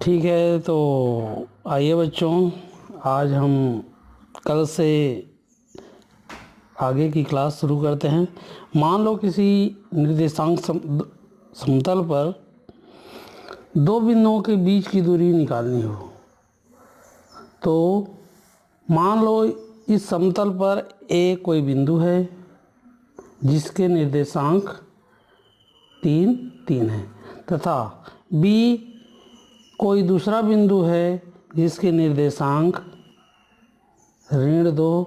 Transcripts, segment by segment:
ठीक है, तो आइए बच्चों, आज हम कल से आगे की क्लास शुरू करते हैं। मान लो किसी निर्देशांक समतल पर दो बिंदुओं के बीच की दूरी निकालनी हो, तो मान लो इस समतल पर ए कोई बिंदु है जिसके निर्देशांक 3 है तथा बी कोई दूसरा बिंदु है जिसके निर्देशांक -2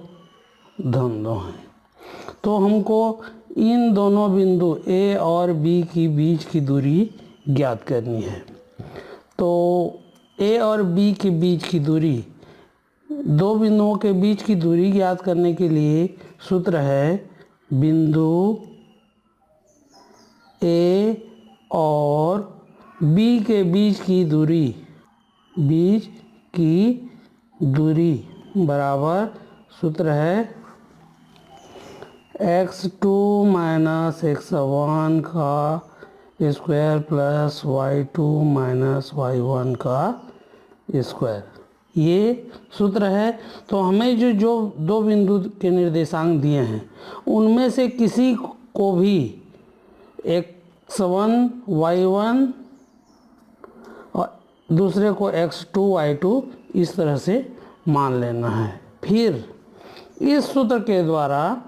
-2 हैं। तो हमको इन दोनों बिंदु ए और बी की बीच की दूरी ज्ञात करनी है। तो ए और बी के बीच की दूरी, दो बिंदुओं के बीच की दूरी ज्ञात करने के लिए सूत्र है बिंदु ए और बी के बीच की बराबर सूत्र है x2 - x1 का स्क्वायर प्लस y2 - y1 का स्क्वायर। ये सूत्र है। तो हमें जो दो बिंदु के निर्देशांक दिए हैं उनमें से किसी को भी x1 y1 और दूसरे को x2 y2 इस तरह से मान लेना है। फिर इस सूत्र के द्वारा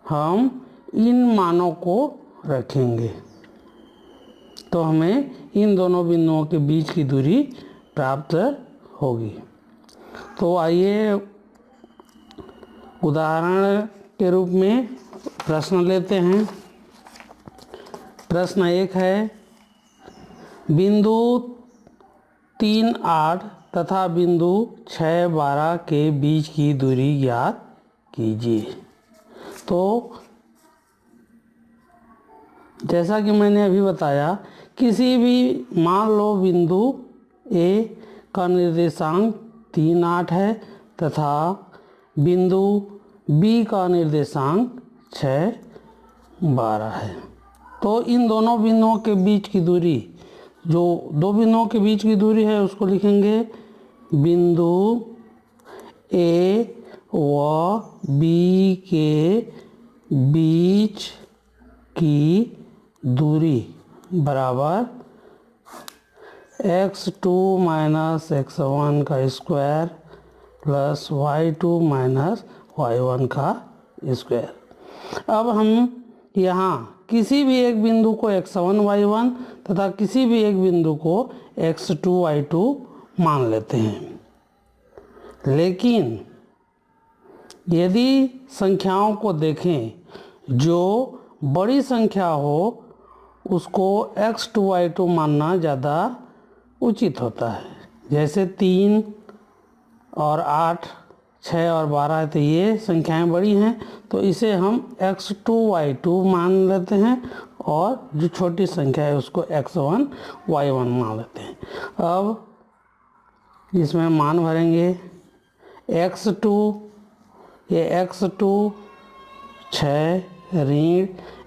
हम इन मानों को रखेंगे तो हमें इन दोनों बिंदुओं के बीच की दूरी प्राप्त होगी। तो आइए उदाहरण के रूप में प्रश्न लेते हैं। प्रश्न 1 है, बिंदु 3, 8 तथा बिंदु 6, 12 के बीच की दूरी ज्ञात कीजिए। तो जैसा कि मैंने अभी बताया, किसी भी मान लो बिंदु ए का निर्देशांक 3, 8 है तथा बिंदु बी का निर्देशांक 6, 12 है। तो इन दोनों बिंदुओं के बीच की दूरी, जो दो बिंदुओं के बीच की दूरी है उसको लिखेंगे बिंदु ए व बी के बीच की दूरी बराबर x2 - x1 का स्क्वायर प्लस y2 - y1 का स्क्वायर। अब हम यहाँ किसी भी एक बिंदु को x1 y1 तथा किसी भी एक बिंदु को x2 y2 मान लेते हैं। लेकिन यदि संख्याओं को देखें, जो बड़ी संख्या हो उसको x2 y2 मानना ज़्यादा उचित होता है। जैसे 3 और 8, 6 और 12 है, तो ये संख्याएं बड़ी हैं, तो इसे हम x2 y2 मान लेते हैं और जो छोटी संख्या है उसको x1 y1 मान लेते हैं। अब इसमें मान भरेंगे। x2, ये x2 6 ऋण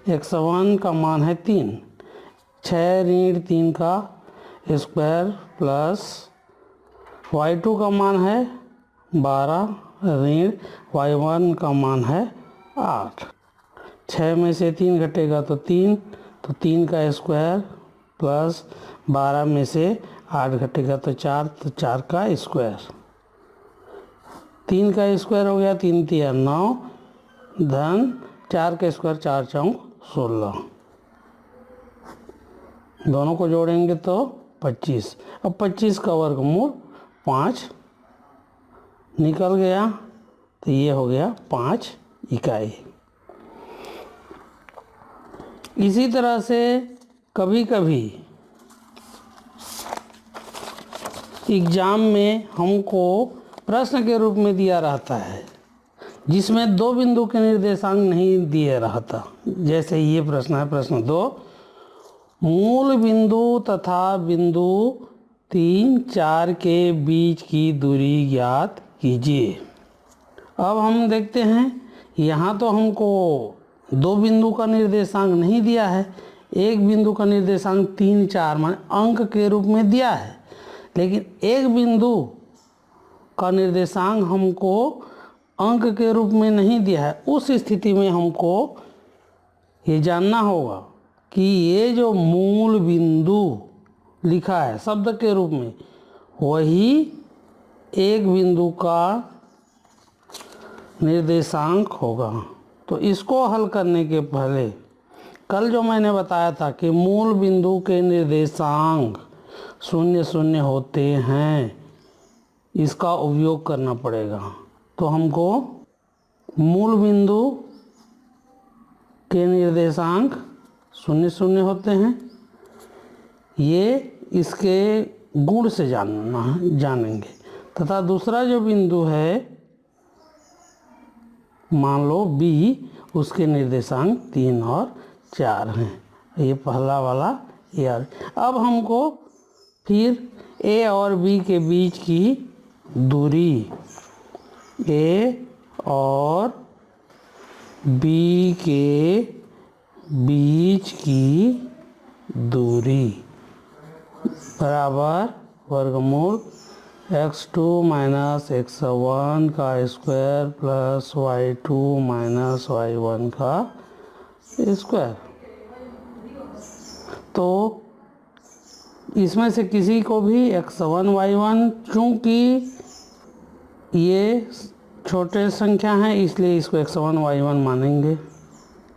x1 का मान है 3, 6 ऋण 3 का स्क्वायर प्लस y2 का मान है 12 ऋण y1 का मान है 8। 6 में से 3 घटेगा तो 3, तो 3 का स्क्वायर प्लस 12 में से 8 घटेगा तो 4, तो 4 का स्क्वायर। 3 का स्क्वायर हो गया 3 × 9 धन 4 का स्क्वायर 4 × 4 = 16। दोनों को जोड़ेंगे तो 25। अब 25 का वर्गमूल 5 निकल गया, तो ये हो गया 5 इकाई। इसी तरह से कभी कभी एग्जाम में हमको प्रश्न के रूप में दिया रहता है जिसमें दो बिंदु के निर्देशांक नहीं दिए रहता। जैसे ये प्रश्न है, प्रश्न 2, मूल बिंदु तथा बिंदु 3, 4 के बीच की दूरी ज्ञात कीजिए। अब हम देखते हैं, यहाँ तो हमको दो बिंदु का निर्देशांक नहीं दिया है, एक बिंदु का निर्देशांक 3, 4 मान अंक के रूप में दिया है। लेकिन एक बिंदु का निर्देशांक हमको अंक के रूप में नहीं दिया है। उस स्थिति में हमको ये जानना होगा कि ये जो मूल बिंदु लिखा है शब्द के रूप में, वही एक बिंदु का निर्देशांक होगा। तो इसको हल करने के पहले कल जो मैंने बताया था कि मूल बिंदु के निर्देशांक 0 0 होते हैं, इसका उपयोग करना पड़ेगा। तो हमको मूल बिंदु के निर्देशांक 0 0 होते हैं, ये इसके गुण से जानेंगे। तथा दूसरा जो बिंदु है मान लो B, उसके निर्देशांक 3 और 4 हैं। ये पहला वाला ए और अब हमको फिर A और B के बीच की दूरी, A और B के बीच की दूरी बराबर वर्गमूल x2 माइनस x1 का square plus y2 minus y1 का स्क्वायर। तो इसमें से किसी को भी x1 y1, चूँकि ये छोटे संख्या हैं इसलिए इसको x1 y1 मानेंगे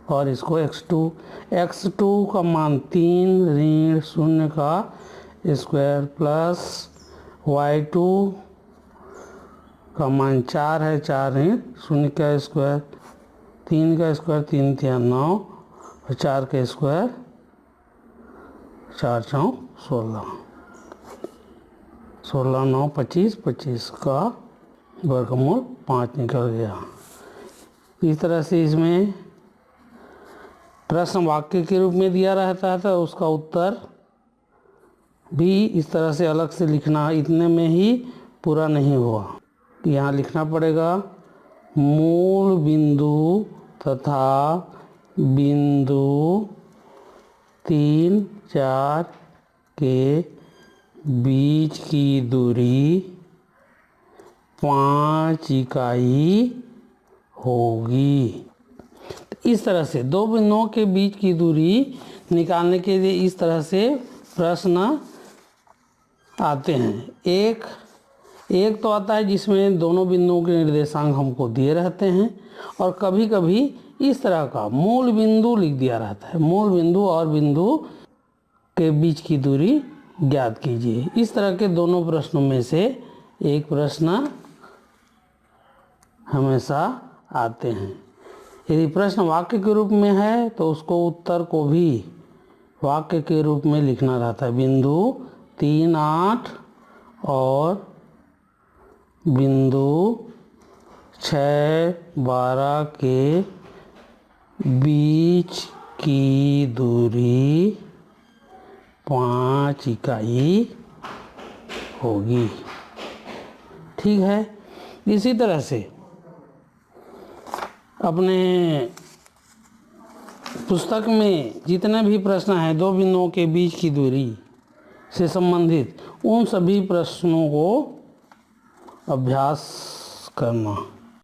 और इसको x2 का मान 3 ऋण 0 का स्क्वायर प्लस y2 का मान 4 है, 4 ऋण 0 का स्क्वायर, 3 का स्क्वायर 3 3 9 और 4 का स्क्वायर 4 4 16, 16 9 25, 25 का वर्गमूल 5 निकल गया। इस तरह से इसमें प्रश्न वाक्य के रूप में दिया रहता है, तो उसका उत्तर भी इस तरह से अलग से लिखना इतने में ही पूरा नहीं हुआ। यहाँ लिखना पड़ेगा मूल बिंदु तथा बिंदु 3 4 के बीच की दूरी 5 इकाई होगी। इस तरह से दो बिंदुओं के बीच की दूरी निकालने के लिए इस तरह से प्रश्न आते हैं। एक तो आता है जिसमें दोनों बिंदुओं के निर्देशांक हमको दिए रहते हैं, और कभी कभी इस तरह का मूल बिंदु लिख दिया रहता है, मूल बिंदु और बिंदु के बीच की दूरी ज्ञात कीजिए। इस तरह के दोनों प्रश्नों में से एक प्रश्न हमेशा आते हैं। यदि प्रश्न वाक्य के रूप में है तो उसको उत्तर को भी वाक्य के रूप में लिखना रहता है। बिंदु 3 8 और बिंदु 6 12 के बीच की दूरी 5 इकाई होगी। ठीक है। इसी तरह से अपने पुस्तक में जितने भी प्रश्न हैं दो बिंदुओं के बीच की दूरी से संबंधित, उन सभी प्रश्नों को अभ्यास करना।